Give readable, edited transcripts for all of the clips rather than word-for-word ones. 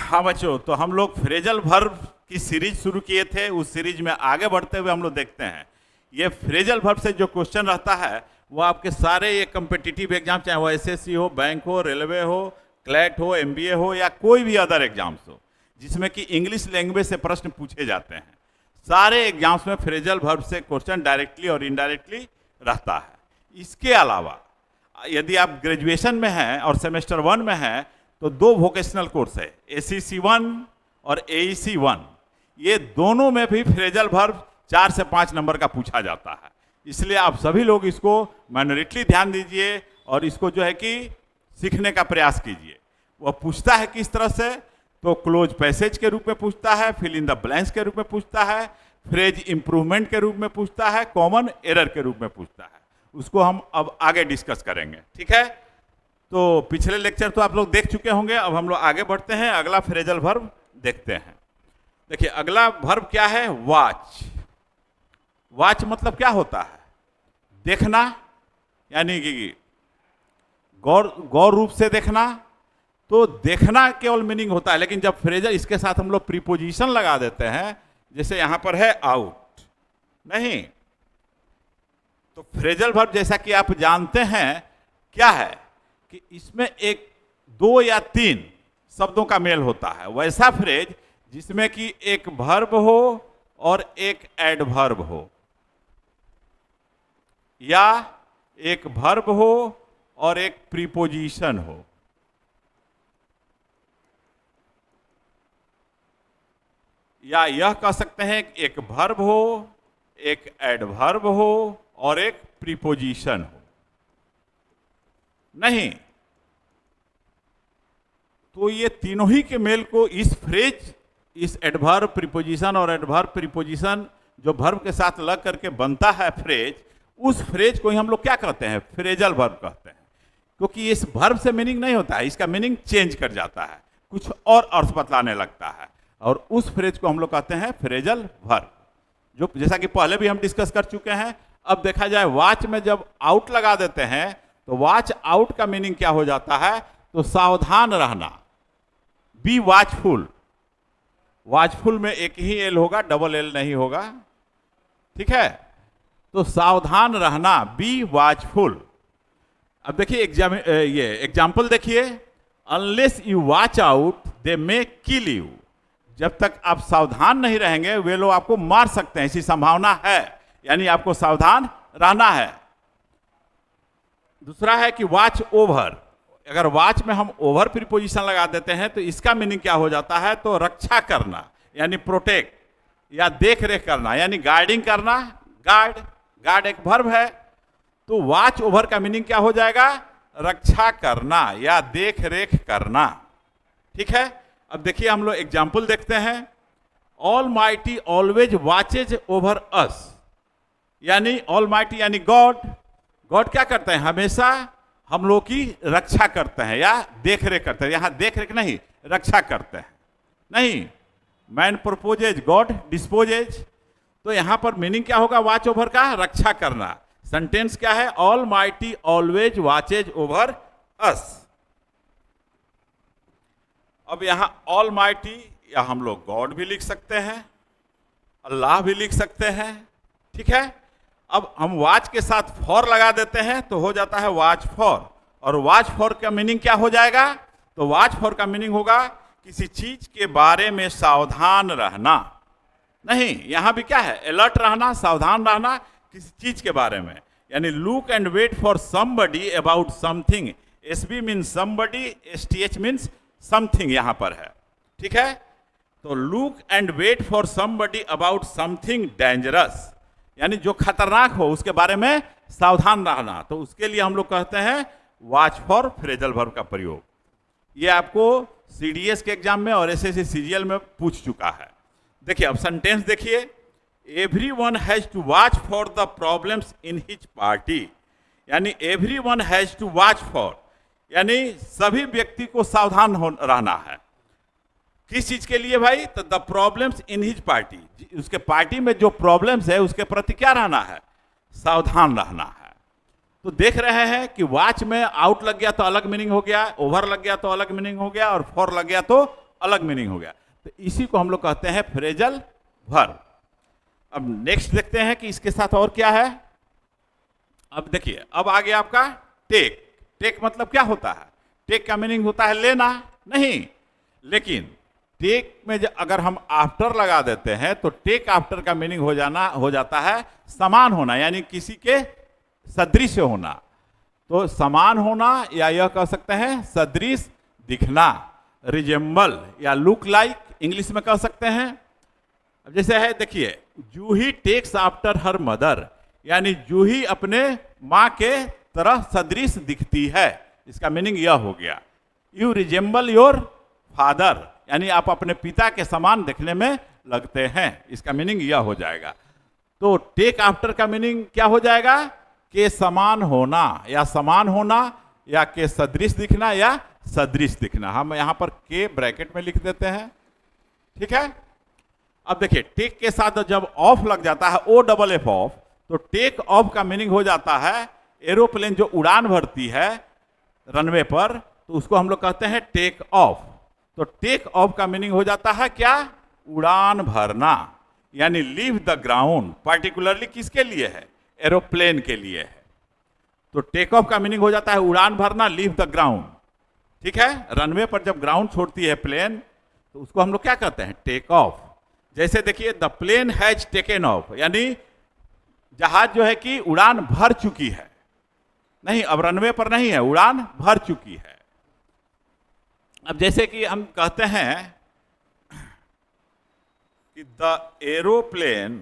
हाँ बच्चों, तो हम लोग फ्रेजल वर्ब की सीरीज शुरू किए थे। उस सीरीज में आगे बढ़ते हुए हम लोग देखते हैं ये फ्रेजल वर्ब से जो क्वेश्चन रहता है वो आपके सारे ये कम्पिटिटिव एग्जाम, चाहे वो एसएससी हो, बैंक हो, रेलवे हो, क्लैट हो, एमबीए हो या कोई भी अदर एग्जाम्स हो जिसमें कि इंग्लिश लैंग्वेज से प्रश्न पूछे जाते हैं, सारे एग्जाम्स में फ्रेजल वर्ब से क्वेश्चन डायरेक्टली और इनडायरेक्टली रहता है। इसके अलावा यदि आप ग्रेजुएशन में हैं और सेमेस्टर 1 में हैं तो 2 वोकेशनल कोर्स है, ACC 1 और AEC 1। ये दोनों में भी फ्रेजल वर्ब 4 से 5 नंबर का पूछा जाता है। इसलिए आप सभी लोग इसको माइनॉरिटली ध्यान दीजिए और इसको जो है कि सीखने का प्रयास कीजिए। वह पूछता है किस तरह से, तो क्लोज पैसेज के रूप में पूछता है, फिल इन द ब्लैंक्स के रूप में पूछता है, फ्रेज इंप्रूवमेंट के रूप में पूछता है, कॉमन एरर के रूप में पूछता है। उसको हम अब आगे डिस्कस करेंगे, ठीक है। तो पिछले लेक्चर तो आप लोग देख चुके होंगे। अब हम लोग आगे बढ़ते हैं, अगला फ्रेजल वर्ब देखते हैं। देखिए अगला वर्ब क्या है, वॉच। वॉच मतलब क्या होता है, देखना, यानी कि गौर रूप से देखना। तो देखना केवल मीनिंग होता है, लेकिन जब फ्रेजल इसके साथ हम लोग प्रीपोजिशन लगा देते हैं, जैसे यहां पर है आउट, नहीं तो फ्रेजल वर्ब जैसा कि आप जानते हैं क्या है कि इसमें 1, 2 या 3 शब्दों का मेल होता है। वैसा फ्रेज जिसमें कि एक वर्ब हो और एक एडवर्ब हो, या एक वर्ब हो और एक प्रीपोजिशन हो। या यह कह सकते हैं कि एक वर्ब हो, एक एडवर्ब हो और एक प्रीपोजिशन हो। नहीं तो ये तीनों ही के मेल को इस फ्रेज, इस एडवर्ब प्रीपोजिशन और एडवर्ब प्रीपोजिशन जो वर्ब के साथ लग करके बनता है फ्रेज, उस फ्रेज को ही हम लोग क्या कहते हैं, फ्रेजल वर्ब कहते हैं। क्योंकि इस वर्ब से मीनिंग नहीं होता है, इसका मीनिंग चेंज कर जाता है, कुछ और अर्थ बतलाने लगता है, और उस फ्रेज को हम लोग कहते हैं फ्रेजल वर्ब, जो जैसा कि पहले भी हम डिस्कस कर चुके हैं। अब देखा जाए वॉच में जब आउट लगा देते हैं तो वॉच आउट का मीनिंग क्या हो जाता है, तो सावधान रहना, बी वॉचफुल। वॉचफुल में एक ही एल होगा, डबल एल नहीं होगा, ठीक है। तो सावधान रहना, बी वॉचफुल। अब देखिए ये एग्जाम्पल देखिए, unless you watch out they may kill you. जब तक आप सावधान नहीं रहेंगे वे लोग आपको मार सकते हैं, ऐसी संभावना है, यानी आपको सावधान रहना है। दूसरा है कि वॉच ओवर। अगर वॉच में हम ओवर प्रीपोजिशन लगा देते हैं तो इसका मीनिंग क्या हो जाता है, तो रक्षा करना, यानी प्रोटेक्ट, या देख रेख करना, यानी गार्डिंग करना। गार्ड एक वर्ब है, तो वॉच ओवर का मीनिंग क्या हो जाएगा, रक्षा करना या देख रेख करना, ठीक है। अब देखिए हम लोग एग्जाम्पल देखते हैं। All mighty always watches over us, यानी ऑल माइटी यानी गॉड क्या करते हैं, हमेशा हम लोग की रक्षा करते हैं या देख रेख करते हैं। यहां देख रेख नहीं, रक्षा करते हैं। नहीं, मैन प्रपोजेज गॉड डिस्पोजेज, तो यहां पर मीनिंग क्या होगा वॉच ओवर का, रक्षा करना। सेंटेंस क्या है, all mighty always watches over us. अब यहां ऑल माइटी या हम लोग गॉड भी लिख सकते हैं, अल्लाह भी लिख सकते हैं, ठीक है। अब हम वॉच के साथ फॉर लगा देते हैं तो हो जाता है वॉच फॉर। और वॉच फॉर का मीनिंग क्या हो जाएगा, तो वॉच फॉर का मीनिंग होगा किसी चीज के बारे में सावधान रहना। नहीं, यहां भी क्या है, अलर्ट रहना, सावधान रहना किसी चीज के बारे में, यानी look and wait for somebody about something. SB means somebody, STH means something यहां पर है, ठीक है। तो look and wait for somebody about something dangerous, यानी जो खतरनाक हो उसके बारे में सावधान रहना। तो उसके लिए हम लोग कहते हैं वॉच फॉर फ्रेजल वर्ब का प्रयोग। ये आपको सीडीएस के एग्जाम में और एसएससी सीजीएल में पूछ चुका है। देखिए अब सेंटेंस देखिए, everyone has to watch for the problems in his party, यानी everyone has to watch for, यानी सभी व्यक्ति को सावधान रहना है। किस चीज के लिए भाई, तो the problems in his party, उसके पार्टी में जो प्रॉब्लम्स है उसके प्रति क्या रहना है, सावधान रहना है। तो देख रहे हैं कि वॉच में आउट लग गया तो अलग मीनिंग हो गया, ओवर लग गया तो अलग मीनिंग हो गया, और फॉर लग गया तो अलग मीनिंग हो गया। तो इसी को हम लोग कहते हैं फ्रेजल वर्ब। अब नेक्स्ट देखते हैं कि इसके साथ और क्या है। अब देखिए, अब आगे आपका टेक। टेक मतलब क्या होता है? टेक का मीनिंग होता है लेना, नहीं, लेकिन टेक में अगर हम आफ्टर लगा देते हैं तो टेक आफ्टर का मीनिंग हो जाता है समान होना, यानी किसी के सदृश होना। तो समान होना, या यह कह सकते हैं सदृश दिखना, रिजेंबल या लुक लाइक इंग्लिश में कह सकते हैं। अब जैसे है, देखिए, जूही टेक्स आफ्टर हर मदर, यानी जूही अपने माँ के तरह सदृश दिखती है। इसका मीनिंग यह हो गया, यू रिजेंबल योर फादर, यानी आप अपने पिता के समान दिखने में लगते हैं। इसका मीनिंग यह हो जाएगा। तो टेक आफ्टर का मीनिंग क्या हो जाएगा? के समान होना, या समान होना, या के सदृश दिखना, या सदृश दिखना। हम यहां पर के ब्रैकेट में लिख देते हैं, ठीक है। अब देखिए, टेक के साथ जब ऑफ लग जाता है, ओ डबल एफ ऑफ, तो टेक ऑफ का मीनिंग हो जाता है एरोप्लेन जो उड़ान भरती है रनवे पर, तो उसको हम लोग कहते हैं टेक ऑफ। तो टेक ऑफ का मीनिंग हो जाता है क्या? उड़ान भरना, यानी लीव द ग्राउंड। पार्टिकुलरली किसके लिए है? एरोप्लेन के लिए है। तो टेक ऑफ का मीनिंग हो जाता है उड़ान भरना, लीव द ग्राउंड, ठीक है। रनवे पर जब ग्राउंड छोड़ती है प्लेन, तो उसको हम लोग क्या कहते हैं? Take off. जैसे देखिए, the plane has taken off, यानी जहाज जो है कि उड़ान भर चुकी है, नहीं, अब रनवे पर नहीं है, उड़ान भर चुकी है। अब जैसे कि हम कहते हैं कि the aeroplane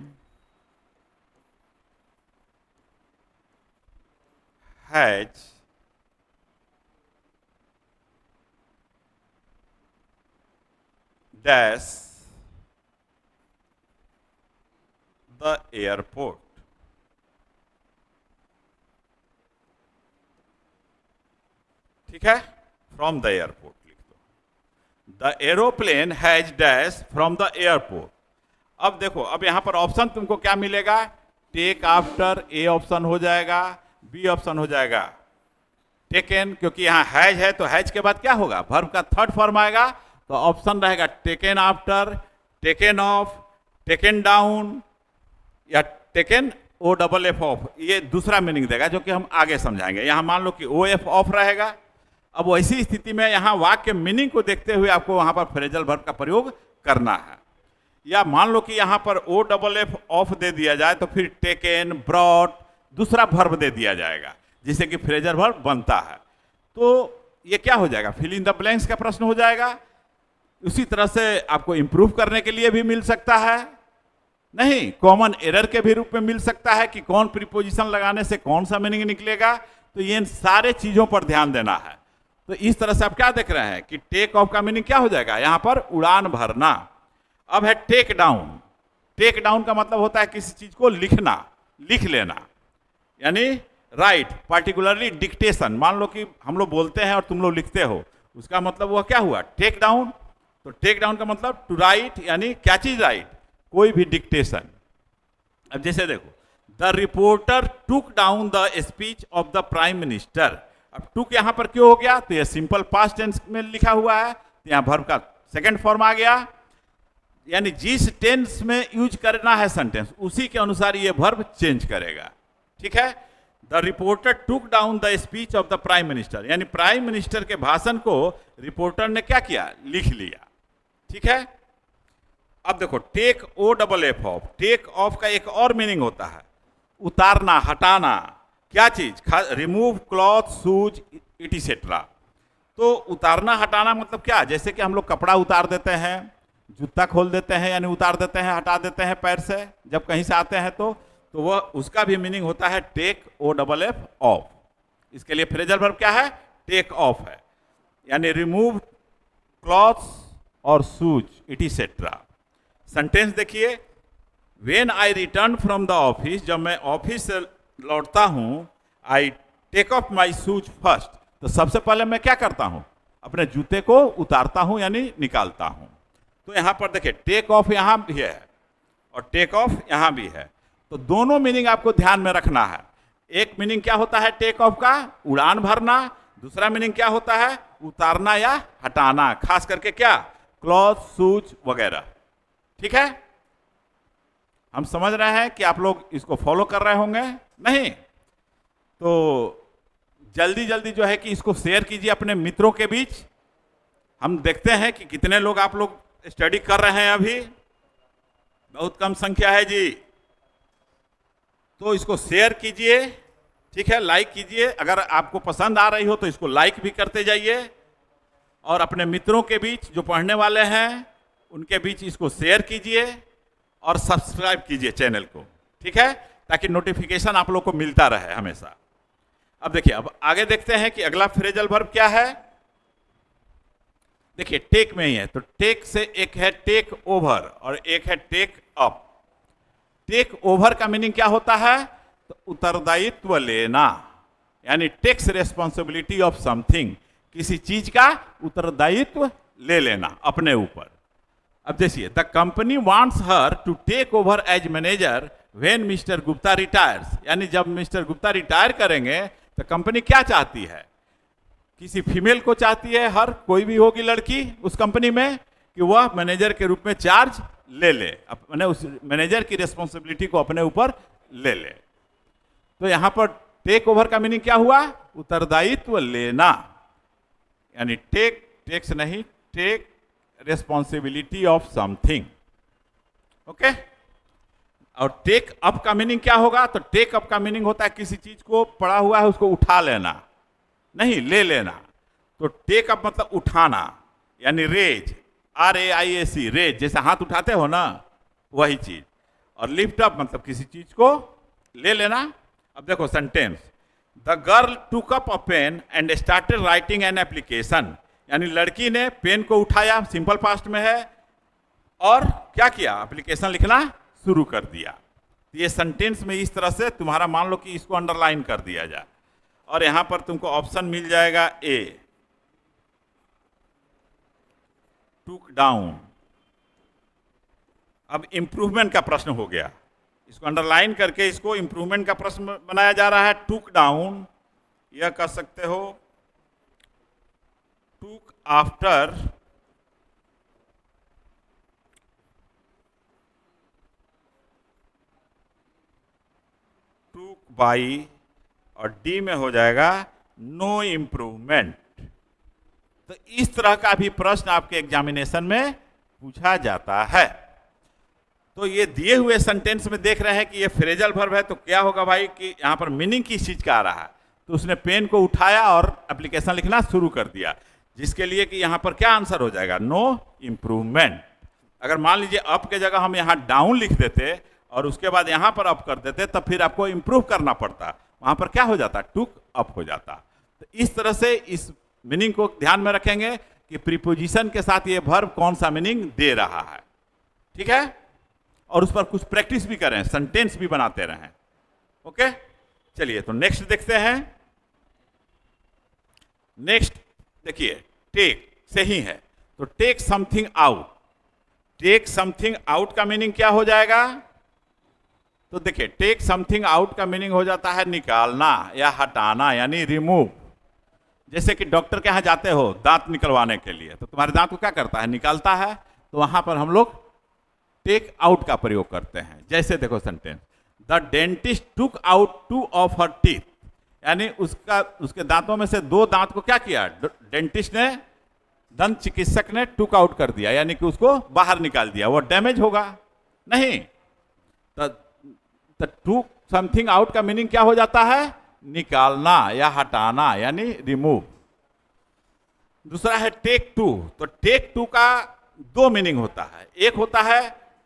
has dash the airport. ठीक है, फ्रॉम द एयरपोर्ट लिख दो। The aeroplane has dash from the airport. अब देखो, अब यहां पर ऑप्शन तुमको क्या मिलेगा? टेक आफ्टर, ए ऑप्शन हो जाएगा, बी ऑप्शन हो जाएगा टेकन, क्योंकि यहां हैज है तो हैज के बाद क्या होगा? वर्ब का थर्ड फॉर्म आएगा, तो ऑप्शन रहेगा taken after, taken off, taken down, या taken O double F off. ये दूसरा मीनिंग देगा जो कि हम आगे समझाएंगे। यहां मान लो कि ओ एफ ऑफ रहेगा। अब वैसी स्थिति में यहां वाक्य मीनिंग को देखते हुए आपको वहां पर फ्रेजल वर्ब का प्रयोग करना है। या मान लो कि यहां पर ओ डबल एफ ऑफ दे दिया जाए, तो फिर टेकन, ब्रॉट, दूसरा वर्ब दे दिया जाएगा, जिससे कि फ्रेजल वर्ब बनता है। तो ये क्या हो जाएगा? फिल इन द ब्लैंक्स का प्रश्न हो जाएगा। उसी तरह से आपको इंप्रूव करने के लिए भी मिल सकता है, नहीं, कॉमन एरर के भी रूप में मिल सकता है कि कौन प्रीपोजिशन लगाने से कौन सा मीनिंग निकलेगा। तो ये सारे चीजों पर ध्यान देना है। तो इस तरह से आप क्या देख रहे हैं कि टेक ऑफ का मीनिंग क्या हो जाएगा? यहां पर उड़ान भरना। अब है टेक डाउन। टेक डाउन का मतलब होता है किसी चीज को लिखना, लिख लेना, यानी राइट, पार्टिकुलरली डिक्टेशन। मान लो कि हम लोग बोलते हैं और तुम लोग लिखते हो, उसका मतलब वह क्या हुआ? Take down. तो टेक डाउन का मतलब टू राइट, यानी क्या चीज राइट? कोई भी डिक्टेशन। अब जैसे देखो, the reporter took down the speech of the prime minister. अब टुक यहां पर क्यों हो गया? तो ये सिंपल पास्ट टेंस में लिखा हुआ है, तो यहां वर्ब का सेकंड फॉर्म आ गया, यानी जिस टेंस में यूज करना है सेंटेंस, उसी के अनुसार ये वर्ब चेंज करेगा। ठीक है, the reporter took down the speech of the prime minister, यानी प्राइम मिनिस्टर के भाषण को रिपोर्टर ने क्या किया? लिख लिया। ठीक है, अब देखो, take O double F off. Take off का एक और मीनिंग होता है उतारना, हटाना। क्या चीज? Remove cloth, shoes, etcetera. तो उतारना हटाना मतलब क्या? जैसे कि हम लोग कपड़ा उतार देते हैं, जूता खोल देते हैं, यानी उतार देते हैं, हटा देते हैं पैर से जब कहीं से आते हैं, तो वह उसका भी मीनिंग होता है take O double F off. इसके लिए फ्रेजल वर्ब क्या है? टेक ऑफ है, यानी रिमूव क्लॉथ्स और शूज, इटिसेट्रा। सेंटेंस देखिए, when I return from the office, जब मैं ऑफिस से लौटता हूं, I take off my shoes first. तो सबसे पहले मैं क्या करता हूं? अपने जूते को उतारता हूं, यानी निकालता हूं। तो यहां पर देखिए, टेक ऑफ यहां भी है और टेक ऑफ यहां भी है। तो दोनों मीनिंग आपको ध्यान में रखना है। एक मीनिंग क्या होता है टेक ऑफ का? उड़ान भरना। दूसरा मीनिंग क्या होता है? उतारना या हटाना, खास करके क्या? क्लॉथ, शूज वगैरह। ठीक है, हम समझ रहे हैं कि आप लोग इसको फॉलो कर रहे होंगे। नहीं तो जल्दी जल्दी जो है कि इसको शेयर कीजिए अपने मित्रों के बीच। हम देखते हैं कि कितने लोग आप लोग स्टडी कर रहे हैं। अभी बहुत कम संख्या है जी, तो इसको शेयर कीजिए। ठीक है, लाइक कीजिए। अगर आपको पसंद आ रही हो तो इसको लाइक भी करते जाइए, और अपने मित्रों के बीच जो पढ़ने वाले हैं उनके बीच इसको शेयर कीजिए और सब्सक्राइब कीजिए चैनल को। ठीक है, ताकि नोटिफिकेशन आप लोग को मिलता रहे हमेशा। अब देखिए, अब आगे देखते हैं कि अगला फ्रेजल वर्ब क्या है। देखिए, टेक में ही है, तो टेक से एक है टेक ओवर और एक है टेक अप। टेक ओवर का मीनिंग क्या होता है? तो उत्तरदायित्व लेना, यानी टेक्स रेस्पॉन्सिबिलिटी ऑफ समथिंग, किसी चीज का उत्तरदायित्व ले लेना अपने ऊपर। अब देखिए, the company wants her to take over as manager when Mr Gupta retires, यानी जब मिस्टर गुप्ता रिटायर करेंगे तो कंपनी क्या चाहती है? किसी फीमेल को चाहती है, हर कोई भी होगी लड़की उस कंपनी में, कि वह मैनेजर के रूप में चार्ज ले ले, अपने उस मैनेजर की रिस्पॉन्सिबिलिटी को अपने ऊपर ले ले। तो यहां पर टेक ओवर का मीनिंग क्या हुआ? उत्तरदायित्व लेना, यानी टेक्स नहीं, take responsibility of something. Okay, और टेक अप का मीनिंग क्या होगा? तो टेक अप का मीनिंग होता है किसी चीज को पड़ा हुआ है उसको उठा लेना, नहीं ले लेना। तो टेक अप मतलब उठाना, यानी रेज, RAISE, रेज, जैसे हाथ उठाते हो ना, वही चीज। और लिफ्ट अप मतलब किसी चीज को ले लेना। अब देखो sentence, the girl took up a pen and started writing an application, यानी लड़की ने पेन को उठाया, सिंपल पास्ट में है, और क्या किया? एप्लीकेशन लिखना शुरू कर दिया। तो ये सेंटेंस में इस तरह से तुम्हारा, मान लो कि इसको अंडरलाइन कर दिया जाए, और यहां पर तुमको ऑप्शन मिल जाएगा ए, टूक डाउन। अब इंप्रूवमेंट का प्रश्न हो गया, इसको अंडरलाइन करके इसको इंप्रूवमेंट का प्रश्न बनाया जा रहा है। टूक डाउन, यह कर सकते हो टूक आफ्टर, टूक बाई, और डी में हो जाएगा नो इम्प्रूवमेंट। तो इस तरह का भी प्रश्न आपके एग्जामिनेशन में पूछा जाता है। तो ये दिए हुए सेंटेंस में देख रहे हैं कि ये फ्रेजल वर्ब है, तो क्या होगा भाई कि यहां पर मीनिंग किस चीज का आ रहा है? तो उसने पेन को उठाया और एप्लीकेशन लिखना शुरू कर दिया, जिसके लिए कि यहां पर क्या आंसर हो जाएगा? No improvement. अगर मान लीजिए अप के जगह हम यहां डाउन लिख देते और उसके बाद यहां पर अप कर देते, तब फिर आपको इंप्रूव करना पड़ता, वहां पर क्या हो जाता? टूक अप हो जाता। तो इस तरह से इस मीनिंग को ध्यान में रखेंगे कि प्रीपोजिशन के साथ ये वर्ब कौन सा मीनिंग दे रहा है। ठीक है, और उस पर कुछ प्रैक्टिस भी करें, सेंटेंस भी बनाते रहें। ओके, चलिए तो नेक्स्ट देखते हैं। नेक्स्ट देखिए, टेक से ही है, तो take something out. Take something out का मीनिंग क्या हो जाएगा? तो देखिए, टेक समथिंग आउट का मीनिंग हो जाता है निकालना या हटाना, यानी रिमूव। जैसे कि डॉक्टर के यहाँ जाते हो दांत निकलवाने के लिए, तो तुम्हारे दांत को क्या करता है? निकालता है। तो वहां पर हम लोग टेक आउट का प्रयोग करते हैं। जैसे देखो sentence, the dentist took out 2 of her teeth, यानी उसके दांतों में से 2 दांत को क्या किया? डेंटिस्ट ने, दंत चिकित्सक ने टुक आउट कर दिया, यानी कि उसको बाहर निकाल दिया। वो डैमेज होगा नहीं। तो टुक समथिंग आउट का मीनिंग क्या हो जाता है? निकालना या हटाना, यानी रिमूव। दूसरा है टेक टू। तो टेक टू का 2 मीनिंग होता है। एक होता है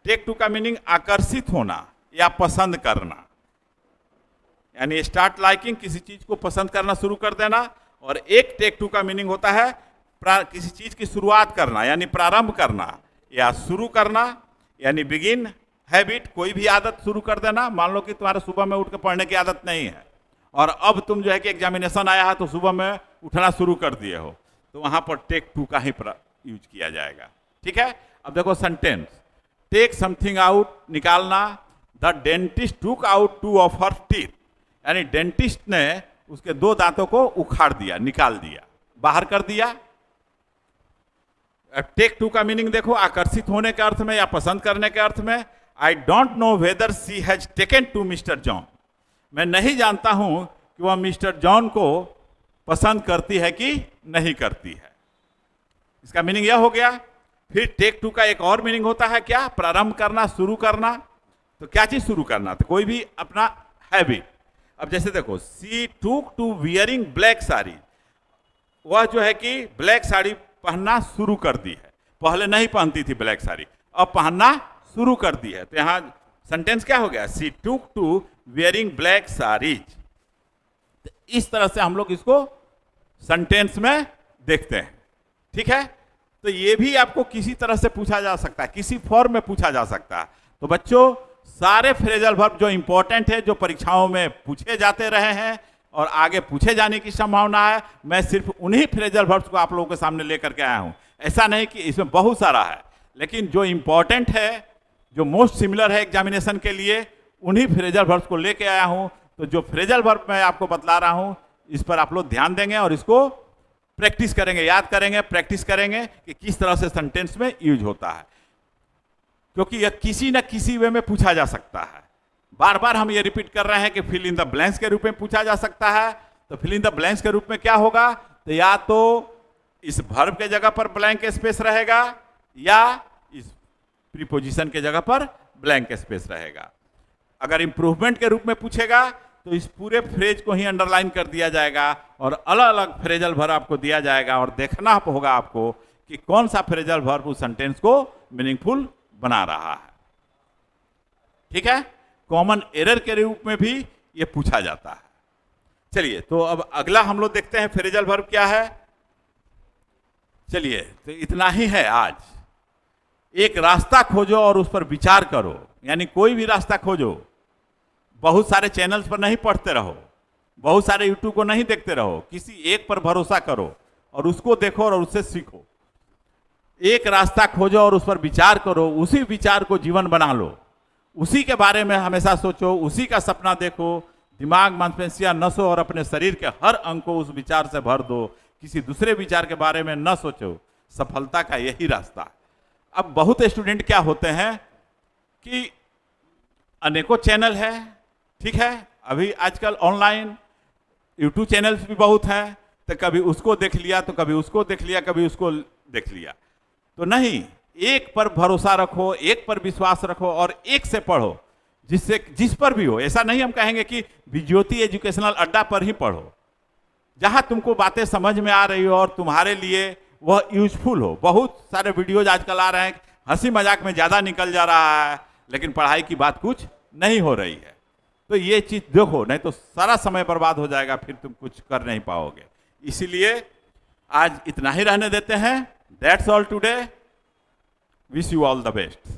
टेक टू का मीनिंग आकर्षित होना या पसंद करना, यानी स्टार्ट लाइकिंग, किसी चीज को पसंद करना शुरू कर देना। और एक टेक टू का मीनिंग होता है किसी चीज की शुरुआत करना, यानी प्रारंभ करना या शुरू करना, यानी बिगिन हैबिट, कोई भी आदत शुरू कर देना। मान लो कि तुम्हारे सुबह में उठ के पढ़ने की आदत नहीं है, और अब तुम जो है कि एग्जामिनेशन आया है तो सुबह में उठना शुरू कर दिए हो, तो वहां पर टेक टू का ही यूज किया जाएगा। ठीक है, अब देखो सेंटेंस, टेक समथिंग आउट, निकालना। The dentist took out 2 of her teeth, यानी डेंटिस्ट ने उसके 2 दांतों को उखाड़ दिया, निकाल दिया, बाहर कर दिया। अब टेक टू का मीनिंग देखो, आकर्षित होने के अर्थ में या पसंद करने के अर्थ में। I don't know whether she has taken to Mr John, मैं नहीं जानता हूं कि वह मिस्टर जॉन को पसंद करती है कि नहीं करती है। इसका मीनिंग यह हो गया। फिर टेक टू का एक और मीनिंग होता है क्या, प्रारंभ करना, शुरू करना। तो क्या चीज शुरू करना, तो कोई भी अपना हैबिट। अब जैसे देखो, सी टूक टू वियरिंग ब्लैक साड़ी, वह जो है कि ब्लैक साड़ी पहनना शुरू कर दी है। पहले नहीं पहनती थी ब्लैक साड़ी, अब पहनना शुरू कर दी है। तो यहां सेंटेंस क्या हो गया, सी टूक टू वियरिंग ब्लैक साड़ीज। तो इस तरह से हम लोग इसको सेंटेंस में देखते हैं, ठीक है। तो ये भी आपको किसी तरह से पूछा जा सकता है, किसी फॉर्म में पूछा जा सकता है। तो बच्चों, सारे फ्रेजल वर्ब जो इंपॉर्टेंट है, जो परीक्षाओं में पूछे जाते रहे हैं और आगे पूछे जाने की संभावना है, मैं सिर्फ उन्हीं फ्रेजल वर्ब्स को आप लोगों के सामने लेकर के आया हूं। ऐसा नहीं कि इसमें बहुत सारा है, लेकिन जो इंपॉर्टेंट है, जो मोस्ट सिमिलर है एग्जामिनेशन के लिए, उन्हीं फ्रेजल वर्ब्स को लेके आया हूं। तो जो फ्रेजल वर्ब मैं आपको बतला रहा हूं, इस पर आप लोग ध्यान देंगे और इसको प्रैक्टिस करेंगे, याद करेंगे, प्रैक्टिस करेंगे कि किस तरह से सेंटेंस में यूज होता है, क्योंकि यह किसी न किसी वे में पूछा जा सकता है। बार बार हम ये रिपीट कर रहे हैं कि फिल इन द ब्लैंक्स के रूप में पूछा जा सकता है। तो फिल इन द ब्लैंक्स के रूप में क्या होगा, तो या तो इस वर्ब के जगह पर ब्लैंक स्पेस रहेगा या इस प्रीपोजिशन के जगह पर ब्लैंक स्पेस रहेगा। अगर इंप्रूवमेंट के रूप में पूछेगा तो इस पूरे फ्रेज को ही अंडरलाइन कर दिया जाएगा और अलग अलग फ्रेजल वर्ब आपको दिया जाएगा और देखना होगा आपको कि कौन सा फ्रेजल वर्ब उस सेंटेंस को मीनिंगफुल बना रहा है, ठीक है। कॉमन एरर के रूप में भी ये पूछा जाता है। चलिए, तो अब अगला हम लोग देखते हैं फ्रेजल वर्ब क्या है। चलिए, तो इतना ही है आज। एक रास्ता खोजो और उस पर विचार करो, यानी कोई भी रास्ता खोजो। बहुत सारे चैनल्स पर नहीं पढ़ते रहो, बहुत सारे यूट्यूब को नहीं देखते रहो, किसी एक पर भरोसा करो और उसको देखो और उससे सीखो। एक रास्ता खोजो और उस पर विचार करो, उसी विचार को जीवन बना लो, उसी के बारे में हमेशा सोचो, उसी का सपना देखो, दिमाग, मांसपेशियां, नसों और अपने शरीर के हर अंग को उस विचार से भर दो, किसी दूसरे विचार के बारे में न सोचो। सफलता का यही रास्ता। अब बहुत स्टूडेंट क्या होते हैं कि अनेकों चैनल है, ठीक है, अभी आजकल ऑनलाइन यूट्यूब चैनल्स भी बहुत हैं, तो कभी उसको देख लिया, तो कभी उसको देख लिया, कभी उसको देख लिया। तो नहीं, एक पर भरोसा रखो, एक पर विश्वास रखो और एक से पढ़ो, जिससे जिस पर भी हो। ऐसा नहीं हम कहेंगे कि विज्योति एजुकेशनल अड्डा पर ही पढ़ो, जहां तुमको बातें समझ में आ रही हो और तुम्हारे लिए वह यूजफुल हो। बहुत सारे वीडियोज आजकल आ रहे हैं, हंसी मजाक में ज़्यादा निकल जा रहा है, लेकिन पढ़ाई की बात कुछ नहीं हो रही है। तो ये चीज़ देखो, नहीं तो सारा समय बर्बाद हो जाएगा, फिर तुम कुछ कर नहीं पाओगे। इसीलिए आज इतना ही रहने देते हैं। That's all today. Wish you all the best.